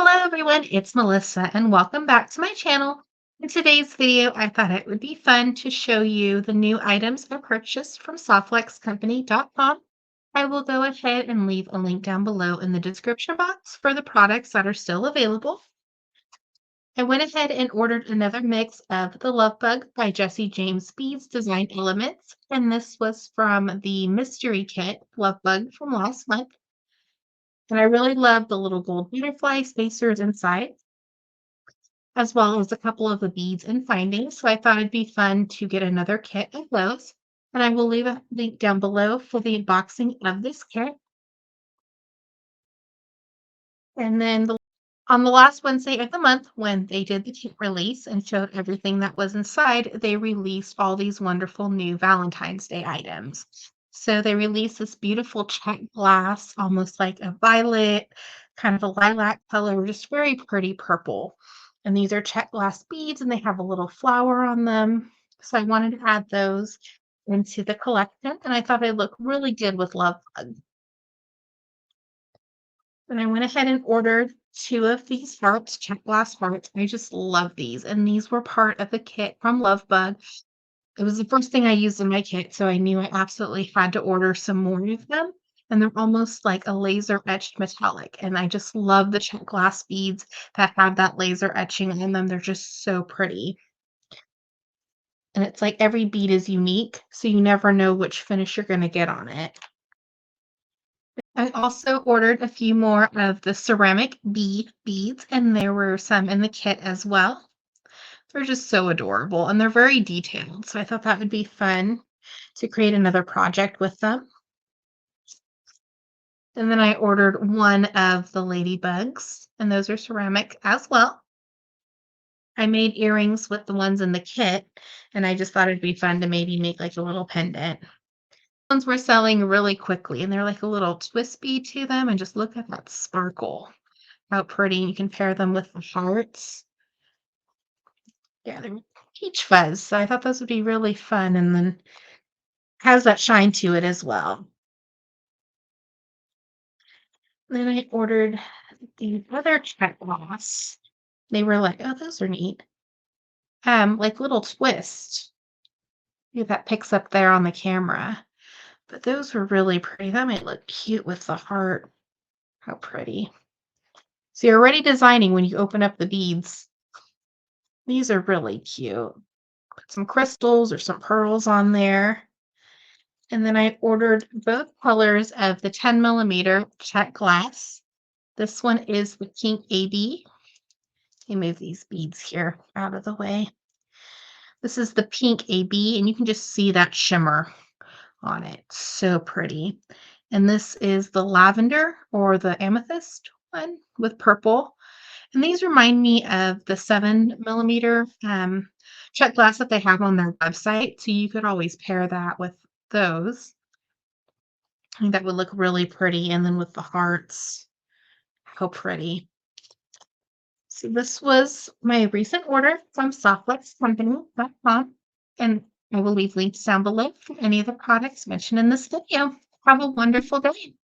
Hello everyone, it's Melissa and welcome back to my channel. In today's video, I thought it would be fun to show you the new items I purchased from SoftFlexCompany.com. I will go ahead and leave a link down below in the description box for the products that are still available. I went ahead and ordered another mix of the Lovebug by Jesse James Beads Design Elements, and this was from the Mystery Kit Lovebug from last month. And I really love the little gold butterfly spacers inside, as well as a couple of the beads and findings. So I thought it'd be fun to get another kit of those. And I will leave a link down below for the unboxing of this kit. And then on the last Wednesday of the month, when they did the kit release and showed everything that was inside, they released all these wonderful new Valentine's Day items. So they released this beautiful Czech glass, almost like a violet, kind of a lilac color, just very pretty purple. And these are Czech glass beads, and they have a little flower on them. So I wanted to add those into the collection, and I thought they look really good with Lovebug. And I went ahead and ordered 2 of these hearts, Czech glass hearts. I just love these, and these were part of the kit from Lovebug. It was the first thing I used in my kit, so I knew I absolutely had to order some more of them. And they're almost like a laser etched metallic. And I just love the Czech glass beads that have that laser etching on them. They're just so pretty. And it's like every bead is unique, so you never know which finish you're going to get on it. I also ordered a few more of the ceramic bead beads, and there were some in the kit as well. They're just so adorable, and they're very detailed, so I thought that would be fun to create another project with them. And then I ordered 1 of the ladybugs, and those are ceramic as well. I made earrings with the ones in the kit, and I just thought it'd be fun to maybe make like a little pendant. Ones were selling really quickly, and they're like a little twist bead to them, and just look at that sparkle. How pretty. You can pair them with the hearts. Yeah, they're peach fuzz, so I thought those would be really fun, and then has that shine to it as well. Then I ordered the other Czech Glass. They were like, "Oh, those are neat." Like little twists. Yeah, that picks up there on the camera. But those were really pretty. That might look cute with the heart. How pretty. So you're already designing when you open up the beads. These are really cute. Put some crystals or some pearls on there. And then I ordered both colors of the 10mm Czech Glass. This one is the pink AB. Let me move these beads here out of the way. This is the pink AB, and you can just see that shimmer on it. So pretty. And this is the lavender or the amethyst one with purple. And these remind me of the 7mm Czech Glass that they have on their website. So you could always pair that with those. I think that would look really pretty. And then with the hearts, how pretty. So this was my recent order from SoftFlexCompany.com. And I will leave links down below for any of the products mentioned in this video. Have a wonderful day.